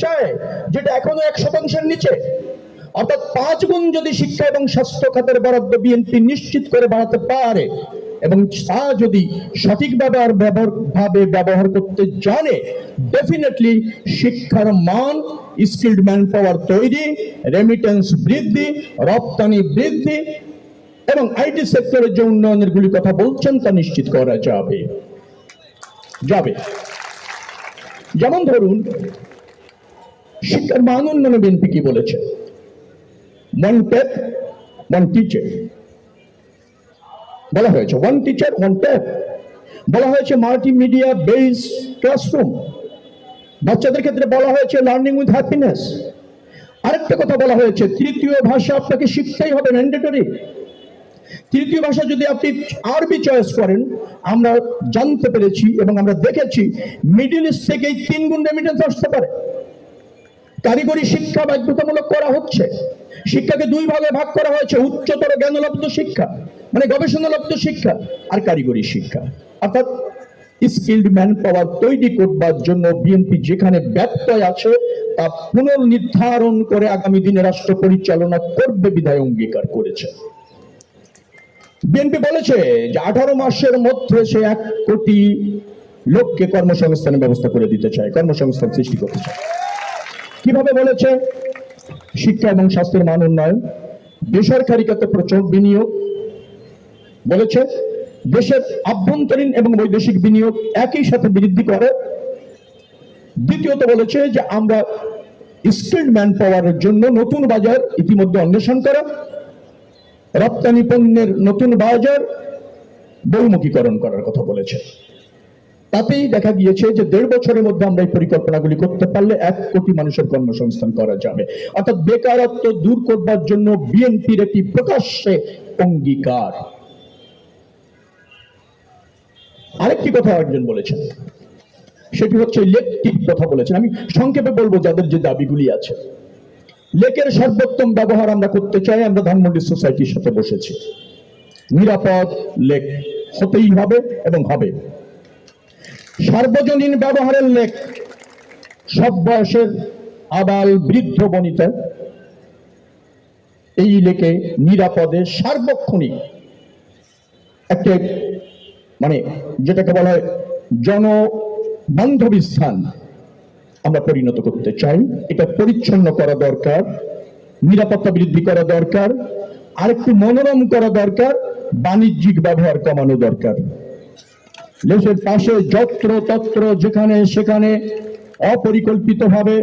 চায়, যেটা এখনো 1% নিচে। অর্থাৎ 5 গুণ যদি শিক্ষা এবং স্বাস্থ্য খাতের বরাদ্দ বিএনপি নিশ্চিত করে বাড়াতে পারে এবং তা যদি সঠিক ব্যবহার করতে জানে, ডেফিনেটলি শিক্ষার মান, স্কিলড ম্যান পাওয়ার তৈরি, রেমিটেন্স বৃদ্ধি, রপ্তানি বৃদ্ধি এবং আইটি সেক্টরের যে উন্নয়নের গুলি কথা বলছেন তা নিশ্চিত করা যাবে। যেমন ধরুন, শিক্ষার মান উন্নয়নে বিএনপি কি বলেছে? ওয়ান ট্যাপ ওয়ান টিচার বলা হয়েছে, ওয়ান টিচার ওয়ান ট্যাপ বলা হয়েছে, মাল্টিমিডিয়া বেস ক্লাসরুম বাচ্চাদের ক্ষেত্রে বলা হয়েছে, লার্নিং উইথ হ্যাপিনেস। আরেকটা কথা বলা হয়েছে, তৃতীয় ভাষা আপনাকে শিখতেই হবে, ম্যান্ডেটরি। তৃতীয় ভাষা যদি আপনি আরবি চয়েস করেন, আমরা জানতে পেরেছি এবং আমরা দেখেছি মিডল ইস্ট থেকে 3 গুণ রেমিটেন্স আসতে পারে। কারিগরি শিক্ষা বাধ্যতামূলক করা হচ্ছে, শিক্ষাকে 2 ভাগে ভাগ করা হয়েছে, উচ্চতর জ্ঞানলব্ধ শিক্ষা মানে গবেষণালব্ধ শিক্ষা আর কারিগরি শিক্ষা। অর্থাৎ স্কিলড ম্যান পাওয়ার তৈরি করবার জন্য বিএনপি যেখানে ব্যত্যয় আছে তা পুনর্নির্ধারণ করে আগামী দিনে রাষ্ট্র পরিচালনা করবে বিধায় অঙ্গীকার করেছে। বিএনপি বলেছে যে 18 মাসের মধ্যে সে 1 কোটি লোককে কর্মসংস্থানের ব্যবস্থা করে দিতে চায়, কর্মসংস্থান সৃষ্টি করতে চায়। কিভাবে বলেছে? শিক্ষা এবং স্বাস্থ্যের মান উন্নয়ন, বেসরকারি খাতে প্রচুর বিনিয়োগ, বলেছে দেশের আভ্যন্তরীণ এবং বৈদেশিক বিনিয়োগ একই সাথে বৃদ্ধি করে। দ্বিতীয়ত বলেছে যে আমরা স্কিলড ম্যান পাওয়ারের জন্য নতুন বাজার ইতিমধ্যে অন্বেষণ করা, রপ্তানি পণ্যের নতুন বাজার বহুমুখীকরণ করার কথা বলেছে। তাতেই দেখা গিয়েছে যে 1.5 বছরের মধ্যে আমরা এই পরিকল্পনাগুলি করতে পারলে 1 কোটি মানুষের কর্মসংস্থান করা যাবে। অর্থাৎ বেকারত্ব দূর করবার জন্য বিএনপির একটি প্রকাশ্যে অঙ্গীকার। আরেকটি কথা একজন বলেছেন, সেটি হচ্ছে লেকটির কথা বলেছেন। আমি সংক্ষেপে বলবো যাদের যে দাবিগুলি আছে। লেকের সর্বোত্তম ব্যবহার আমরা করতে চাই। আমরা ধানমন্ডি সোসাইটির সাথে বসেছি, নিরাপদ লেক হতেই হবে এবং হবে। সার্বজনীন ব্যবহারের লেক, সব বয়সের আবাল বৃদ্ধ বনিতা এই লেকে নিরাপদে সার্বক্ষণিক একটা মানে যেটাকে বলা হয় জনবান্ধবী স্থান আমরা পরিণত করতে চাই। এটা পরিচ্ছন্ন করা দরকার, নিরাপত্তা বৃদ্ধি করা দরকার, আর একটু মনোরম করা দরকার, বাণিজ্যিক ব্যবহার কমানো দরকার। লেকের পাশে যত্র তত্র যেখানে সেখানে অপরিকল্পিতভাবে